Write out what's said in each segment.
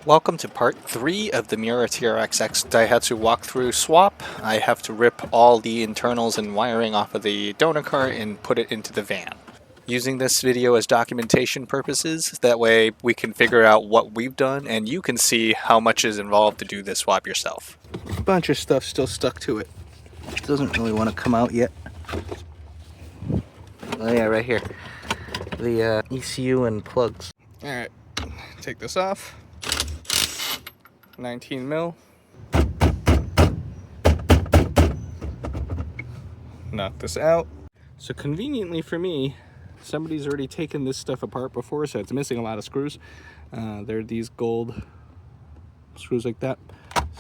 Welcome to part 3 of the Mira TRXX Daihatsu walkthrough swap. I have to rip all the internals and wiring off of the donor cart and put it into the van. Using this video as documentation purposes, that way we can figure out what we've done and you can see how much is involved to do this swap yourself. A bunch of stuff still stuck to it. It doesn't really want to come out yet. Oh yeah, right here. The ECU and plugs. Alright, take this off. 19 mil. Knock this out. So conveniently for me, somebody's already taken this stuff apart before, so it's missing a lot of screws. There are these gold screws like that.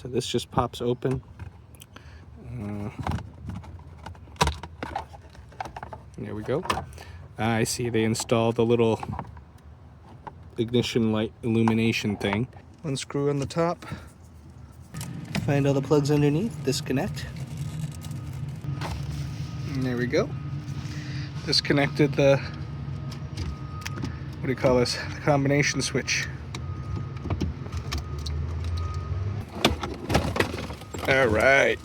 So this just pops open. There we go. I see they installed a little ignition light illumination thing. One screw on the top. Find all the plugs underneath, disconnect. And there we go. Disconnected the, what do you call this? The combination switch. All right.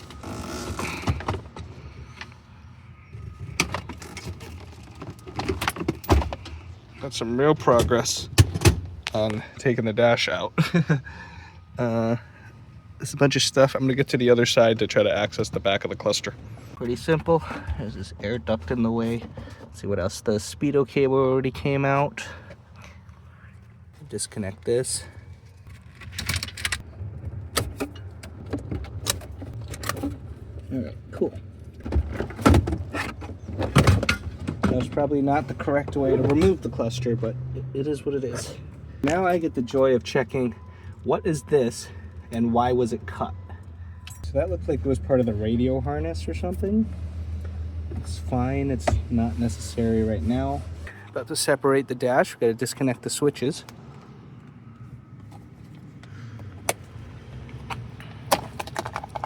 Got some real progress on taking the dash out. There's a bunch of stuff. I'm gonna get to the other side to try to access the back of the cluster. Pretty simple. There's this air duct in the way. Let's see what else. The speedo cable already came out. Disconnect this. All right, cool. That's probably not the correct way to remove the cluster, but it is what it is. Now I get the joy of checking what is this and why was it cut. So that looked like it was part of the radio harness or something. It's fine, it's not necessary right now. About to separate the dash, we've got to disconnect the switches.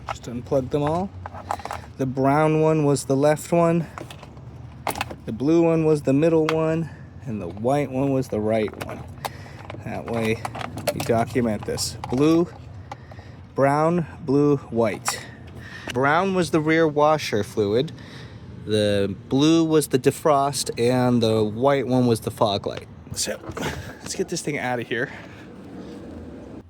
Just unplug them all. The brown one was the left one. The blue one was the middle one, and the white one was the right one. That way you document this. Blue, brown, blue, white. Brown was the rear washer fluid. The blue was the defrost, and the white one was the fog light. So let's get this thing out of here.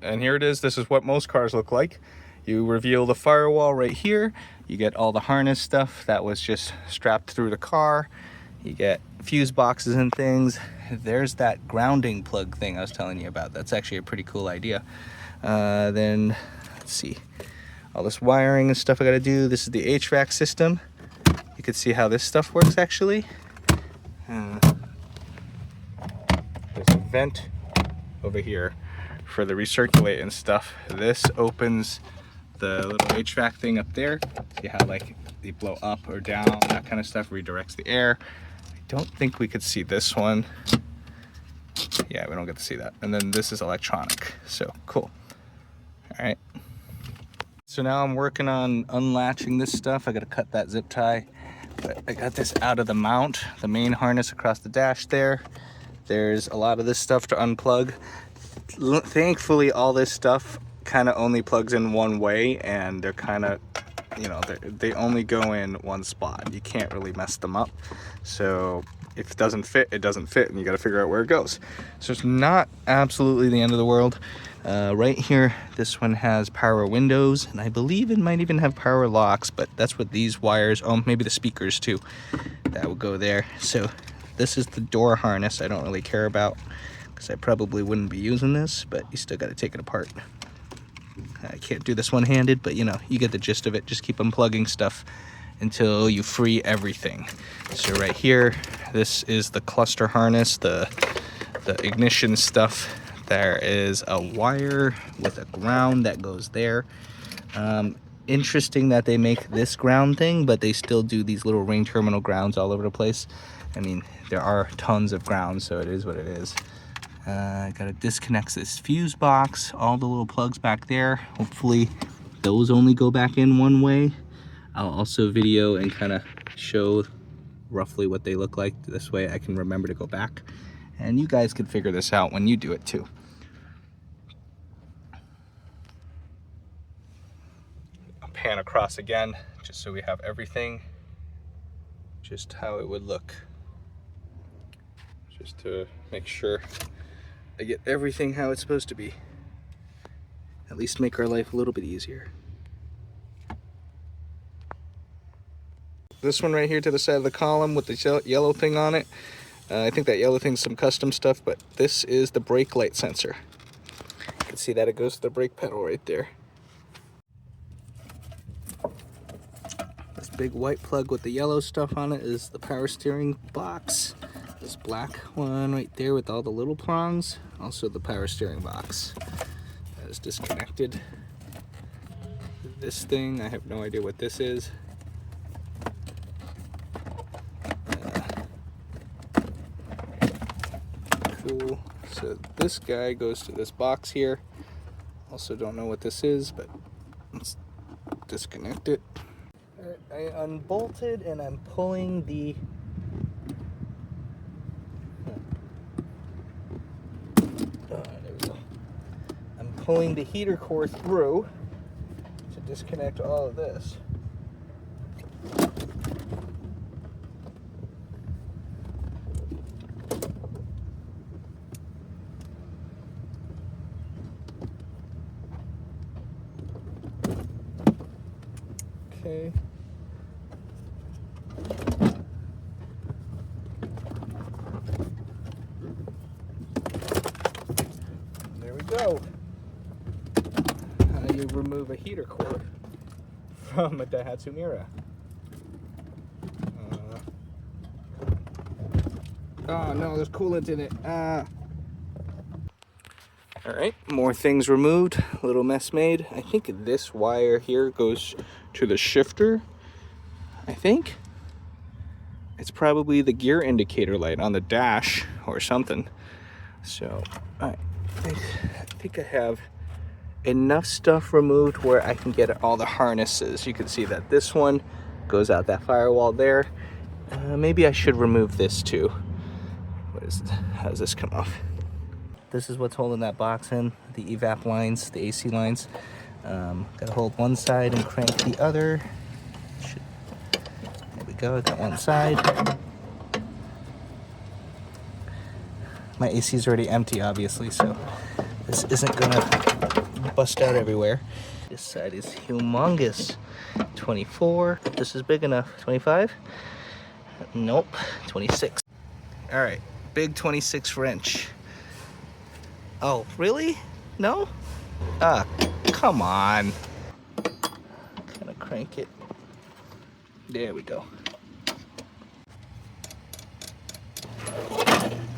And here it is. This is what most cars look like. You reveal the firewall right here. You get all the harness stuff that was just strapped through the car. You get fuse boxes and things. There's that grounding plug thing I was telling you about. That's actually a pretty cool idea. Then, let's see. All this wiring and stuff I gotta do. This is the HVAC system. You can see how this stuff works actually. There's a vent over here for the recirculate and stuff. This opens the little HVAC thing up there. See how like they blow up or down, that kind of stuff, redirects the air. I don't think we could see this one. Yeah, we don't get to see that. And then this is electronic, so cool. All right. So now I'm working on unlatching this stuff. I gotta cut that zip tie, but I got this out of the mount, the main harness across the dash there. There's a lot of this stuff to unplug. Thankfully, all this stuff kind of only plugs in one way, and they're kind of, you know, they only go in one spot. You can't really mess them up. So if it doesn't fit, it doesn't fit, and you got to figure out where it goes. So it's not absolutely the end of the world. Right here, this one has power windows, and I believe it might even have power locks, but that's what these wires, oh, maybe the speakers too, that will go there. So this is the door harness I don't really care about, because I probably wouldn't be using this, but you still got to take it apart. I can't do this one-handed, but you know, you get the gist of it. Just keep unplugging stuff until you free everything. So right here, this is the cluster harness, the ignition stuff. There is a wire with a ground that goes there. Interesting that they make this ground thing, but they still do these little ring terminal grounds all over the place. I mean, there are tons of grounds, so it is what it is. I gotta disconnect this fuse box, all the little plugs back there. Hopefully those only go back in one way. I'll also video and kind of show roughly what they look like. This way I can remember to go back. And you guys can figure this out when you do it too. pan across again, just so we have everything just how it would look. Just to make sure I get everything how it's supposed to be. At least make our life a little bit easier. This one right here to the side of the column with the yellow thing on it, I think that yellow thing's some custom stuff, but this is the brake light sensor. You can see that it goes to the brake pedal right there. This big white plug with the yellow stuff on it is the power steering box. This black one right there with all the little prongs, also the power steering box. That is disconnected. This thing, I have no idea what this is. Cool. So this guy goes to this box here. Also don't know what this is, but let's disconnect it. I unbolted and I'm pulling the there we go. I'm pulling the heater core through to disconnect all of this. Okay. There we go. How you remove a heater core from a Daihatsu Mira. Oh no, there's coolant in it. Alright, more things removed, a little mess made. I think this wire here goes to the shifter. I think it's probably the gear indicator light on the dash or something. So I think I have enough stuff removed where I can get all the harnesses. You can see that this one goes out that firewall there. Maybe I should remove this too. What is this? How does this come off? This is what's holding that box in, the evap lines, the AC lines. Gotta hold one side and crank the other. There we go, I got one side. My AC is already empty, obviously, so this isn't gonna bust out everywhere. This side is humongous. 24, this is big enough. 25? Nope, 26. All right, big 26 wrench. Oh, really? No? Ah, come on. Kind of crank it. There we go.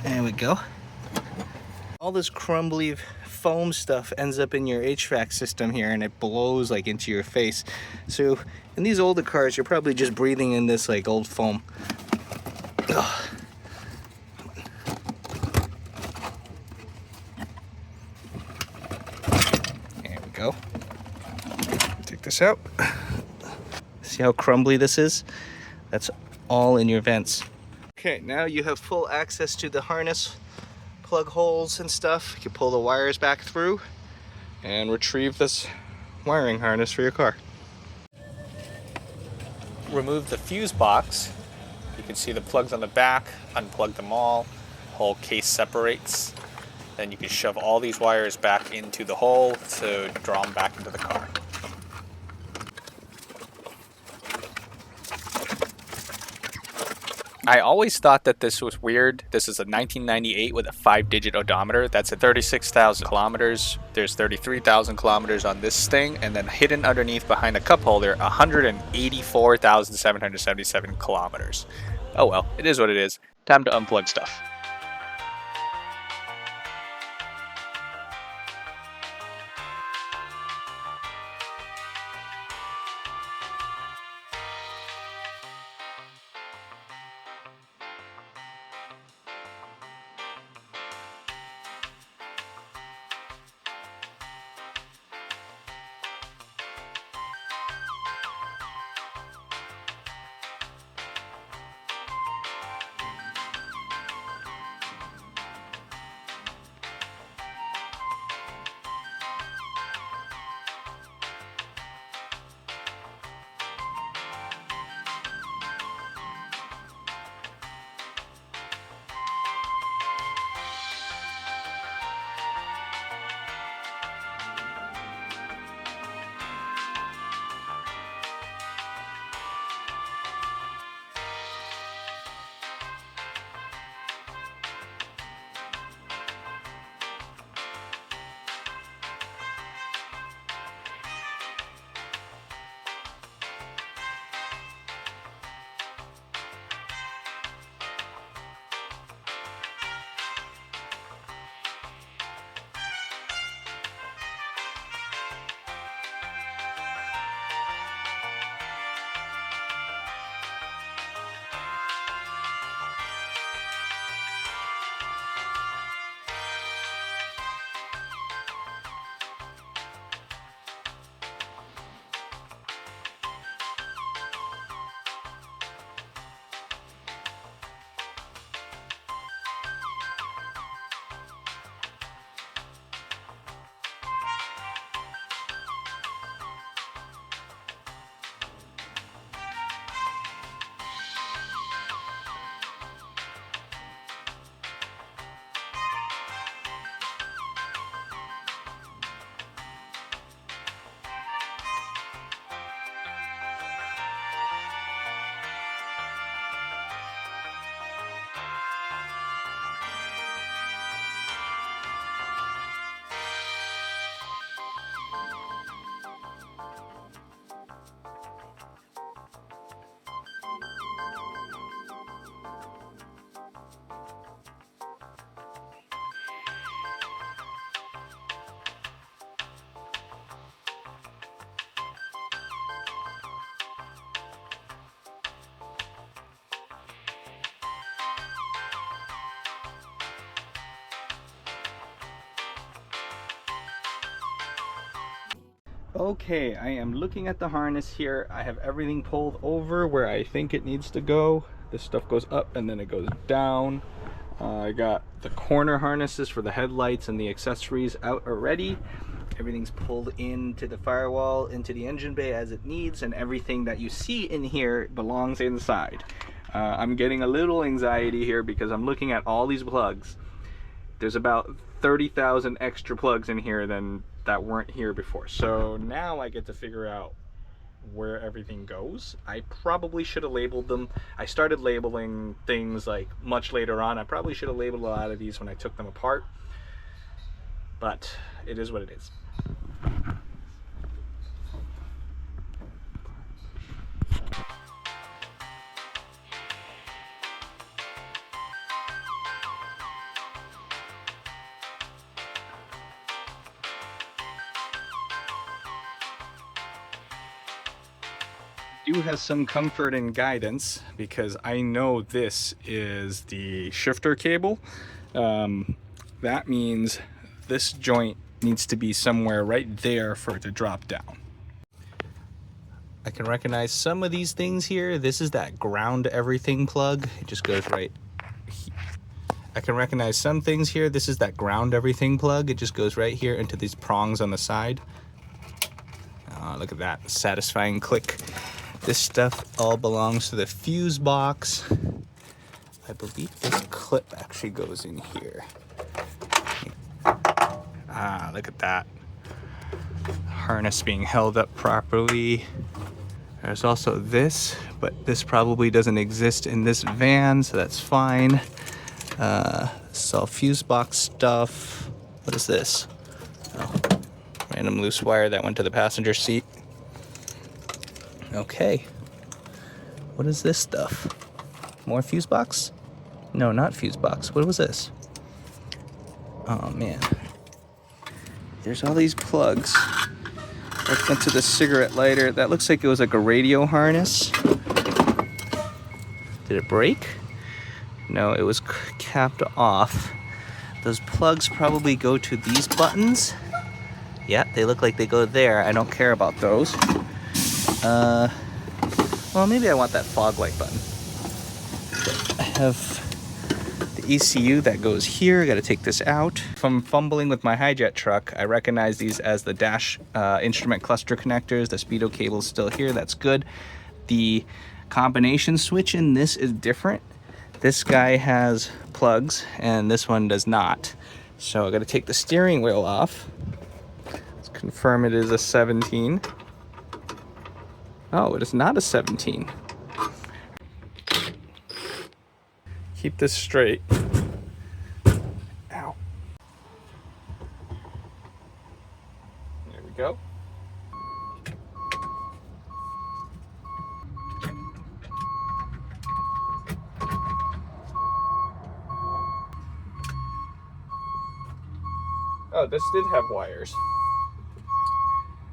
There we go. All this crumbly foam stuff ends up in your HVAC system here and it blows like into your face. So in these older cars, you're probably just breathing in this like old foam. Ugh. Go. Take this out. See how crumbly this is? That's all in your vents. Okay, now you have full access to the harness plug holes and stuff. You can pull the wires back through and retrieve this wiring harness for your car. Remove the fuse box. You can see the plugs on the back. Unplug them all. Whole case separates. Then you can shove all these wires back into the hole to draw them back into the car. I always thought that this was weird. This is a 1998 with a 5-digit odometer. That's at 36,000 kilometers. There's 33,000 kilometers on this thing, and then hidden underneath behind a cup holder, 184,777 kilometers. Oh well, it is what it is. Time to unplug stuff. Okay, I am looking at the harness here. I have everything pulled over where I think it needs to go. This stuff goes up and then it goes down. I got the corner harnesses for the headlights and the accessories out already. Everything's pulled into the firewall, into the engine bay as it needs, and everything that you see in here belongs inside. I'm getting a little anxiety here because I'm looking at all these plugs. There's about 30,000 extra plugs in here that weren't here before. So now I get to figure out where everything goes. I probably should have labeled them. I started labeling things like much later on. I probably should have labeled a lot of these when I took them apart, but it is what it is. Do have some comfort and guidance because I know this is the shifter cable. That means this joint needs to be somewhere right there for it to drop down. I can recognize some of these things here. This is that ground everything plug. It just goes right here. I can recognize some things here. This is that ground everything plug. It just goes right here into these prongs on the side. Look at that satisfying click. This stuff all belongs to the fuse box. I believe this clip actually goes in here. Look at that. Harness being held up properly. There's also this, but this probably doesn't exist in this van, so that's fine. This is all fuse box stuff. What is this? Oh, random loose wire that went to the passenger seat. Okay. What is this stuff? More fuse box? No, not fuse box. What was this? Oh man. There's all these plugs. Right into the cigarette lighter. That looks like it was like a radio harness. Did it break? No, it was capped off. Those plugs probably go to these buttons. Yeah, they look like they go there. I don't care about those. Well, maybe I want that fog light button. I have the ECU that goes here. I got to take this out. If I'm fumbling with my hijet truck, I recognize these as the dash instrument cluster connectors. The speedo cable's still here. That's good. The combination switch in this is different. This guy has plugs and this one does not. So I got to take the steering wheel off. Let's confirm it is a 17. Oh, it is not a 17. Keep this straight. Ow. There we go. Oh, this did have wires.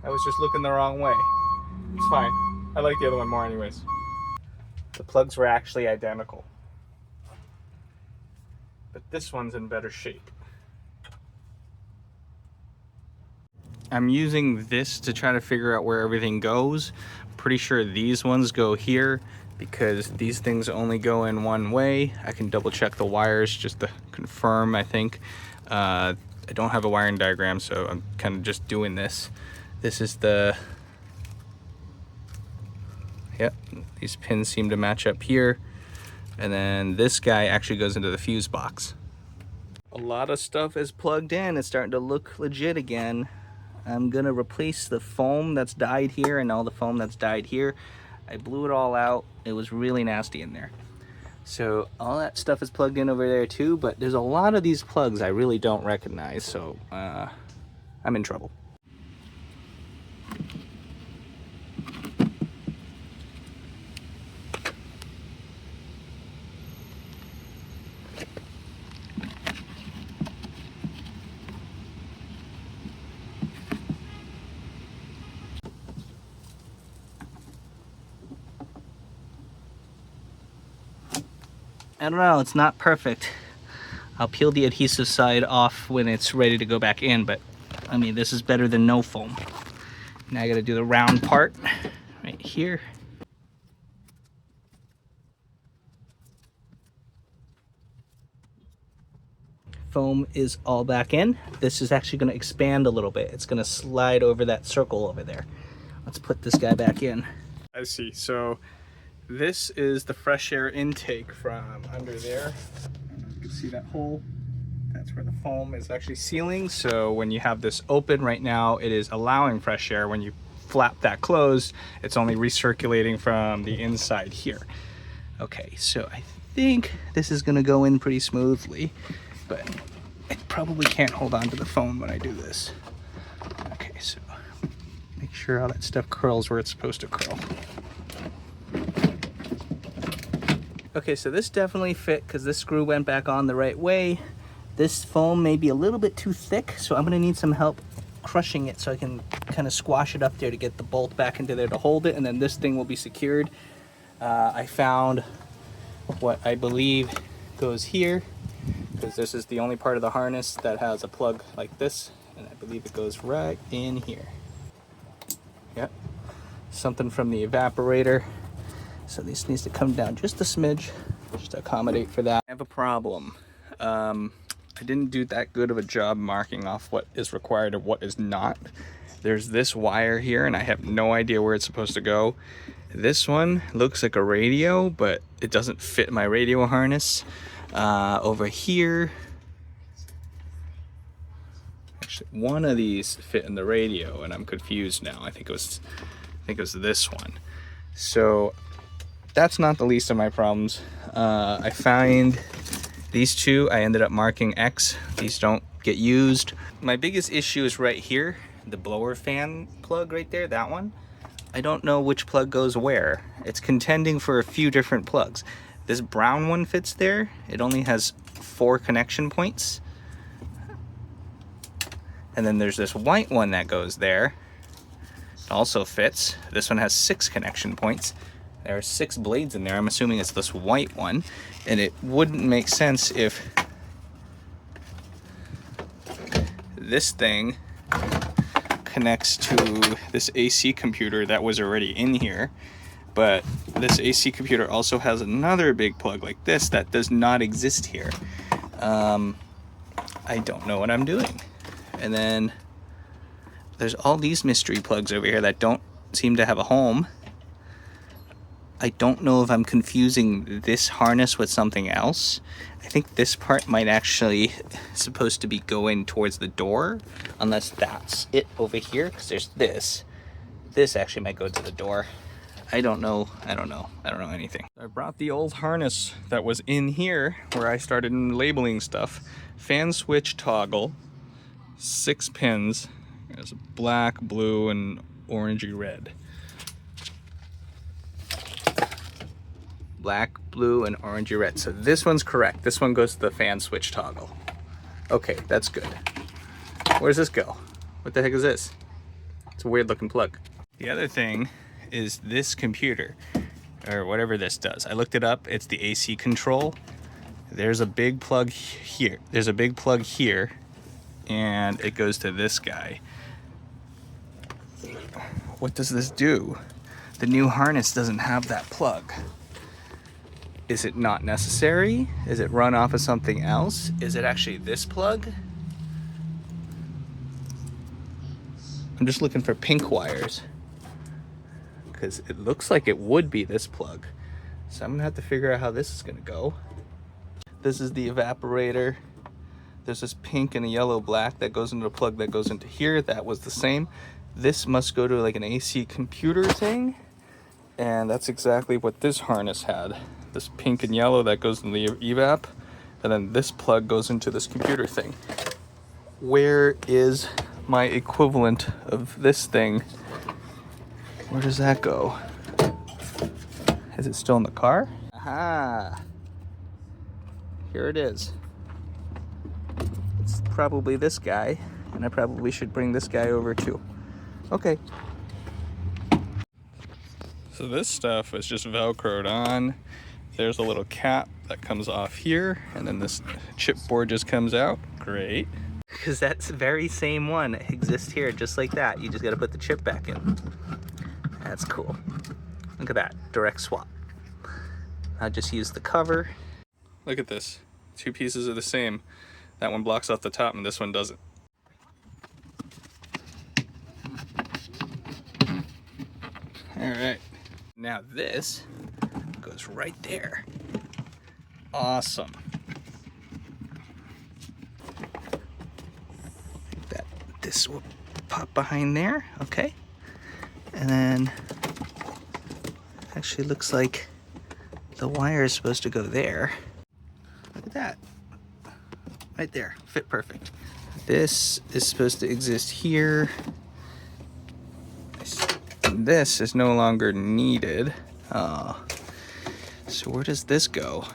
I was just looking the wrong way. It's fine. I like the other one more anyways. The plugs were actually identical. But this one's in better shape. I'm using this to try to figure out where everything goes. Pretty sure these ones go here because these things only go in one way. I can double check the wires just to confirm, I think. I don't have a wiring diagram, so I'm kind of just doing this. This is the... Yep, these pins seem to match up here. And then this guy actually goes into the fuse box. A lot of stuff is plugged in. It's starting to look legit again. I'm gonna replace the foam that's dyed here and all the foam that's dyed here. I blew it all out. It was really nasty in there. So all that stuff is plugged in over there too, but there's a lot of these plugs I really don't recognize, so I'm in trouble. I don't know, it's not perfect. I'll peel the adhesive side off when it's ready to go back in, but I mean, this is better than no foam. Now I gotta do the round part right here. Foam is all back in. This is actually gonna expand a little bit. It's gonna slide over that circle over there. Let's put this guy back in. I see, so this is the fresh air intake from under there. You can see that hole. That's where the foam is actually sealing. So when you have this open right now, it is allowing fresh air. When you flap that closed, it's only recirculating from the inside here. Okay, so I think this is gonna go in pretty smoothly, but I probably can't hold on to the foam when I do this. Okay, so make sure all that stuff curls where it's supposed to curl. Okay, so this definitely fit because this screw went back on the right way. This foam may be a little bit too thick, so I'm gonna need some help crushing it so I can kind of squash it up there to get the bolt back into there to hold it, and then this thing will be secured. I found what I believe goes here, because this is the only part of the harness that has a plug like this, and I believe it goes right in here. Yep, something from the evaporator. So this needs to come down just a smidge, just to accommodate for that. I have a problem. I didn't do that good of a job marking off what is required and what is not. There's this wire here, and I have no idea where it's supposed to go. This one looks like a radio, but it doesn't fit my radio harness. Over here, actually, one of these fit in the radio, and I'm confused now. I think it was this one. So that's not the least of my problems. I find these two, I ended up marking X. These don't get used. My biggest issue is right here, the blower fan plug right there, that one. I don't know which plug goes where. It's contending for a few different plugs. This brown one fits there. It only has 4 connection points. And then there's this white one that goes there. It also fits. This one has 6 connection points. There are 6 blades in there. I'm assuming it's this white one. And it wouldn't make sense if this thing connects to this AC computer that was already in here. But this AC computer also has another big plug like this that does not exist here. I don't know what I'm doing. And then there's all these mystery plugs over here that don't seem to have a home. I don't know if I'm confusing this harness with something else. I think this part might actually supposed to be going towards the door, unless that's it over here, because there's this. This actually might go to the door. I don't know anything. I brought the old harness that was in here where I started labeling stuff. Fan switch toggle, 6 pins. There's black, blue, and orangey red. Black, blue, and orangey red. So this one's correct. This one goes to the fan switch toggle. Okay, that's good. Where does this go? What the heck is this? It's a weird looking plug. The other thing is this computer, or whatever this does. I looked it up. It's the AC control. There's a big plug here. There's a big plug here, and it goes to this guy. What does this do? The new harness doesn't have that plug. Is it not necessary? Is it run off of something else? Is it actually this plug? I'm just looking for pink wires, because it looks like it would be this plug. So I'm gonna have to figure out how this is gonna go. This is the evaporator. There's this pink and a yellow black that goes into the plug that goes into here. That was the same. This must go to like an AC computer thing. And that's exactly what this harness had. This pink and yellow that goes in the evap, and then this plug goes into this computer thing. Where is my equivalent of this thing? Where does that go? Is it still in the car? Aha! Here it is. It's probably this guy, and I probably should bring this guy over too. Okay. So this stuff is just Velcroed on. There's a little cap that comes off here, and then this chipboard just comes out. Great. because that very same one exists here just like that. You just got to put the chip back in. That's cool. Look at that, direct swap. I just use the cover. Look at this, 2 pieces are the same. That one blocks off the top and this one doesn't. All right, now this goes right there. Awesome. This will pop behind there, okay? And then actually looks like the wire is supposed to go there. Look at that, right there, fit perfect. This is supposed to exist here. This is no longer needed. So where does this go?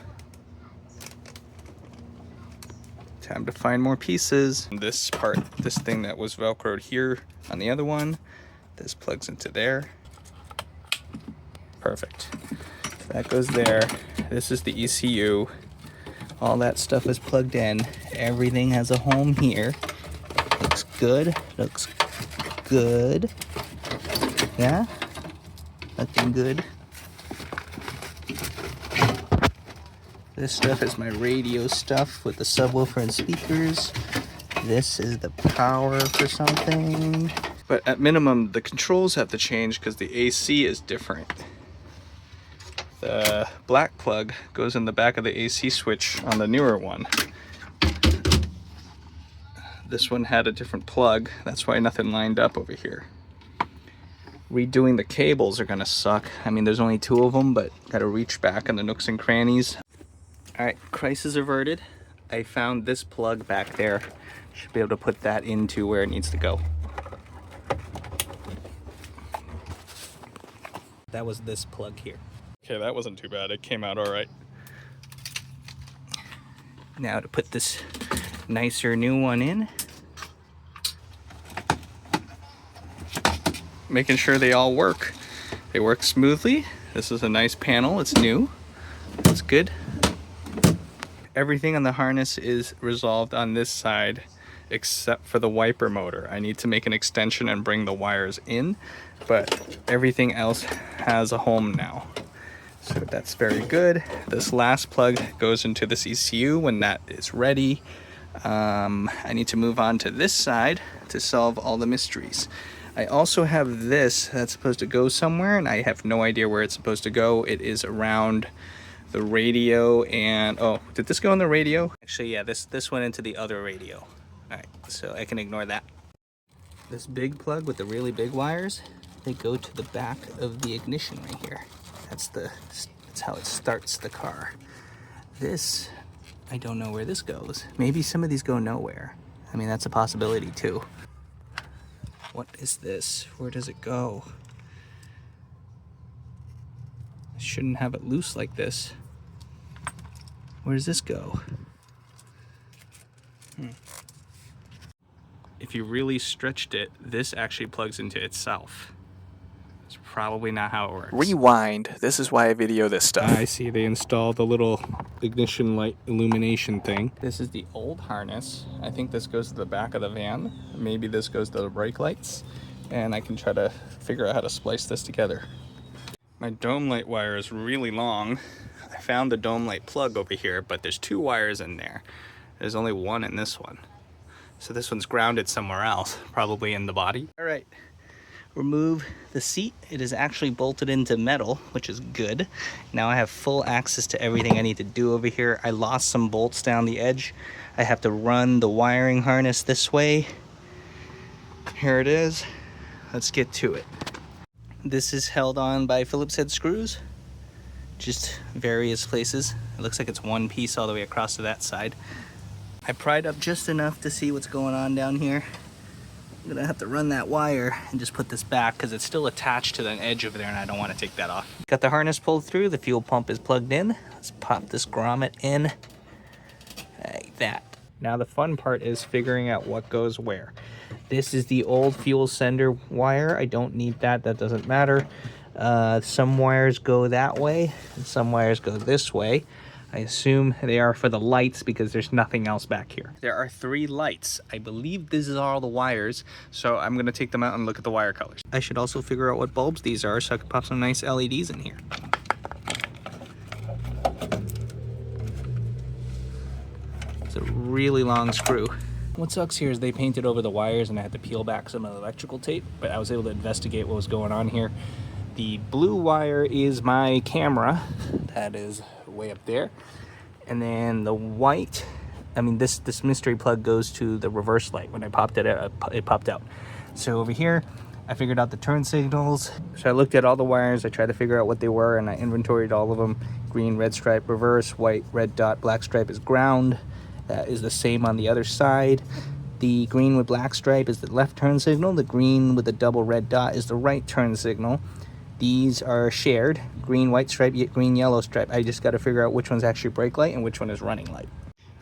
Time to find more pieces. This part, this thing that was Velcroed here on the other one, this plugs into there. Perfect. That goes there. This is the ECU. All that stuff is plugged in. Everything has a home here. Looks good. Looks good. Yeah? Looking good. This stuff is my radio stuff with the subwoofer and speakers. This is the power for something. But at minimum, the controls have to change because the AC is different. The black plug goes in the back of the AC switch on the newer one. This one had a different plug. That's why nothing lined up over here. Redoing the cables are gonna suck. I mean, there's only 2 of them, but gotta reach back in the nooks and crannies. All right, crisis averted. I found this plug back there. Should be able to put that into where it needs to go. That was this plug here. Okay, that wasn't too bad. It came out all right. Now to put this nicer new one in. Making sure they all work. They work smoothly. This is a nice panel. It's new. That's good. Everything on the harness is resolved on this side except for the wiper motor. I need to make an extension and bring the wires in, but everything else has a home now. So that's very good. This last plug goes into this ECU when that is ready. I need to move on to this side to solve all the mysteries. I also have this that's supposed to go somewhere and I have no idea where it's supposed to go. It is around the radio and, oh, did this go in the radio? Actually, yeah, this went into the other radio. All right, so I can ignore that. This big plug with the really big wires, they go to the back of the ignition right here. That's how it starts the car. This, I don't know where this goes. Maybe some of these go nowhere. I mean, that's a possibility too. What is this? Where does it go? I shouldn't have it loose like this. Where does this go? If you really stretched it, this actually plugs into itself. It's probably not how it works. Rewind. This is why I video this stuff. I see they installed the little ignition light illumination thing. This is the old harness. I think this goes to the back of the van. Maybe this goes to the brake lights. And I can try to figure out how to splice this together. My dome light wire is really long. I found the dome light plug over here, but there's 2 wires in there. There's only 1 in this one. So this one's grounded somewhere else, probably in the body. All right, remove the seat. It is actually bolted into metal, which is good. Now I have full access to everything I need to do over here. I lost some bolts down the edge. I have to run the wiring harness this way. Here it is. Let's get to it. This is held on by Phillips head screws, just various places. It looks like it's one piece all the way across to that side. I pried up just enough to see what's going on down here. I'm gonna have to run that wire and just put this back because it's still attached to the edge over there and I don't want to take that off. Got the harness pulled through, the fuel pump is plugged in. Let's pop this grommet in like that. Now the fun part is figuring out what goes where. This is the old fuel sender wire. I don't need that, that doesn't matter. Some wires go that way and some wires go this way. I assume they are for the lights because there's nothing else back here. There are 3 lights. I believe this is all the wires, so I'm gonna take them out and look at the wire colors. I should also figure out what bulbs these are so I can pop some nice LEDs in here. It's a really long screw. What sucks here is they painted over the wires and I had to peel back some of the electrical tape, but I was able to investigate what was going on here. The blue wire is my camera. That is way up there. And then the white, I mean this mystery plug goes to the reverse light. When I popped it out, it popped out. So over here, I figured out the turn signals. So I looked at all the wires, I tried to figure out what they were, and I inventoried all of them. Green, red stripe, reverse, white, red dot, black stripe is ground. That is the same on the other side. The green with black stripe is the left turn signal. The green with the double red dot is the right turn signal. These are shared. Green, white stripe, green, yellow stripe. I just got to figure out which one's actually brake light and which one is running light.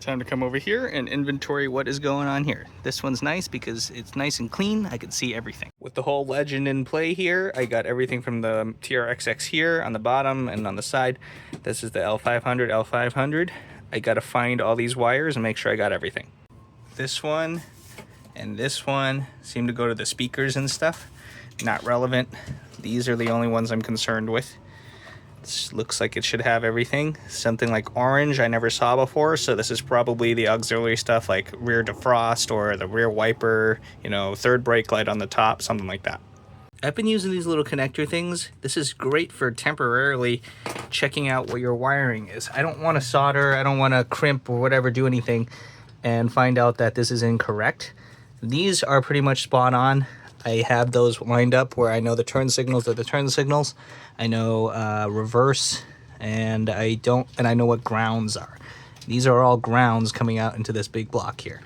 Time to come over here and inventory what is going on here. This one's nice because it's nice and clean. I can see everything. With the whole legend in play here, I got everything from the TRXX here on the bottom and on the side. This is the L500. I gotta find all these wires and make sure I got everything. This one and this one seem to go to the speakers and stuff. Not relevant. These are the only ones I'm concerned with. This looks like it should have everything. Something like orange I never saw before, so this is probably the auxiliary stuff like rear defrost or the rear wiper, you know, third brake light on the top, something like that. I've been using these little connector things. This is great for temporarily checking out what your wiring is. I don't want to solder, I don't want to crimp or whatever, do anything and find out that this is incorrect. These are pretty much spot on. I have those lined up where I know the turn signals are the turn signals. I know reverse, and I know what grounds are. These are all grounds coming out into this big block here.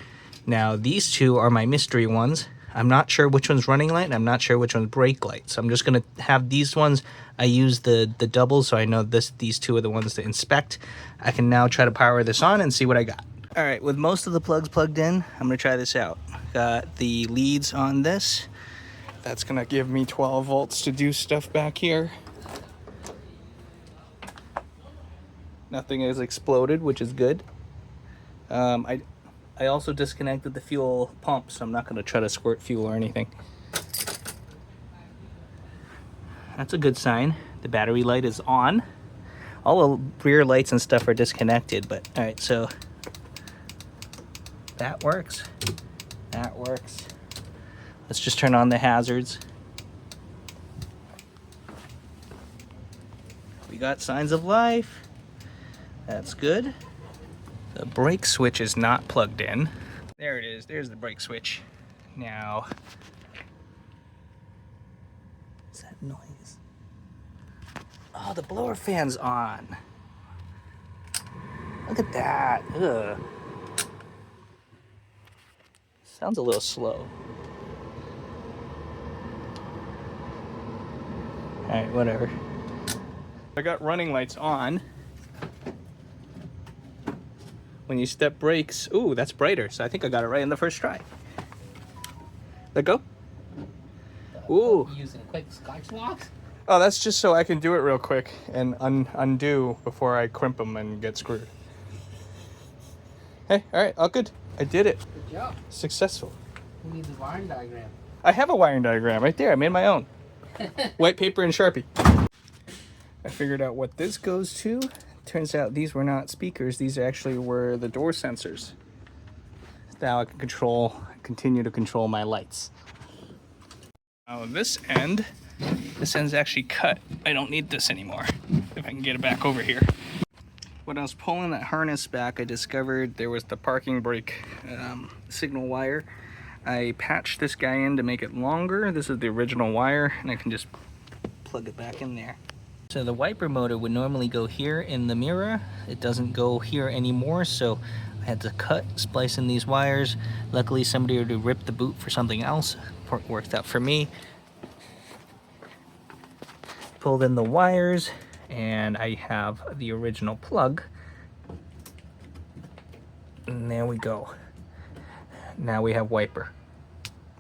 Now these two are my mystery ones. I'm not sure which one's running light, and I'm not sure which one's brake light. So I'm just gonna have these ones. I use the doubles, so I know these two are the ones to inspect. I can now try to power this on and see what I got. All right, with most of the plugs plugged in, I'm gonna try this out. Got the leads on this. That's gonna give me 12 volts to do stuff back here. Nothing has exploded, which is good. I also disconnected the fuel pump, so I'm not gonna try to squirt fuel or anything. That's a good sign. The battery light is on. All the rear lights and stuff are disconnected, but all right, so that works. That works. Let's just turn on the hazards. We got signs of life. That's good. The brake switch is not plugged in. There it is. There's the brake switch. Now, what's that noise? Oh, the blower fan's on. Look at that. Ugh. Sounds a little slow. Alright, whatever. I got running lights on. When you step brakes, ooh, that's brighter. So I think I got it right in the first try. Let go. Ooh. Using quick scotch locks? Oh, that's just so I can do it real quick and undo before I crimp them and get screwed. Hey, alright, all good. I did it. Good job. Successful. We need the wiring diagram. I have a wiring diagram right there. I made my own. White paper and Sharpie. I figured out what this goes to. Turns out these were not speakers. These actually were the door sensors. Now I can continue to control my lights. Now this end's actually cut. I don't need this anymore. If I can get it back over here. When I was pulling that harness back, I discovered there was the parking brake signal wire. I patched this guy in to make it longer. This is the original wire, and I can just plug it back in there. So the wiper motor would normally go here in the Mira. It doesn't go here anymore, so I had to splice in these wires. Luckily, somebody already ripped the boot for something else. Worked out for me. Pulled in the wires, and I have the original plug. And there we go. Now we have wiper.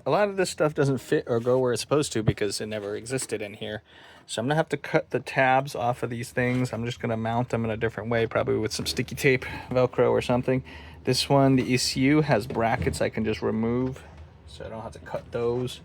A lot of this stuff doesn't fit or go where it's supposed to because it never existed in here. So I'm gonna have to cut the tabs off of these things. I'm just gonna mount them in a different way, probably with some sticky tape, Velcro or something. This one, the ECU, has brackets I can just remove, so I don't have to cut those.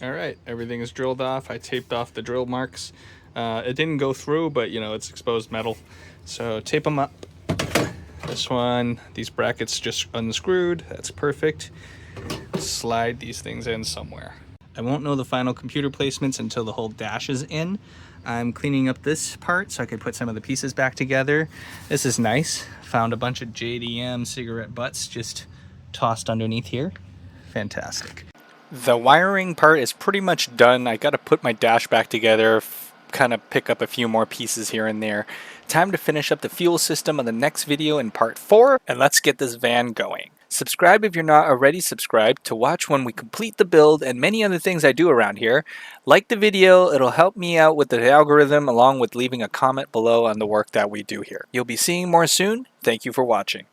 All right, everything is drilled off. I taped off the drill marks. It didn't go through, but you know, it's exposed metal. So tape them up. This one, these brackets just unscrewed. That's perfect. Slide these things in somewhere. I won't know the final computer placements until the whole dash is in. I'm cleaning up this part so I can put some of the pieces back together. This is nice. Found a bunch of JDM cigarette butts just tossed underneath here. Fantastic. The wiring part is pretty much done. I got to put my dash back together, kind of pick up a few more pieces here and there. Time to finish up the fuel system on the next video in part 4, and let's get this van going. Subscribe if you're not already subscribed to watch when we complete the build and many other things I do around here. Like the video, it'll help me out with the algorithm along with leaving a comment below on the work that we do here. You'll be seeing more soon. Thank you for watching.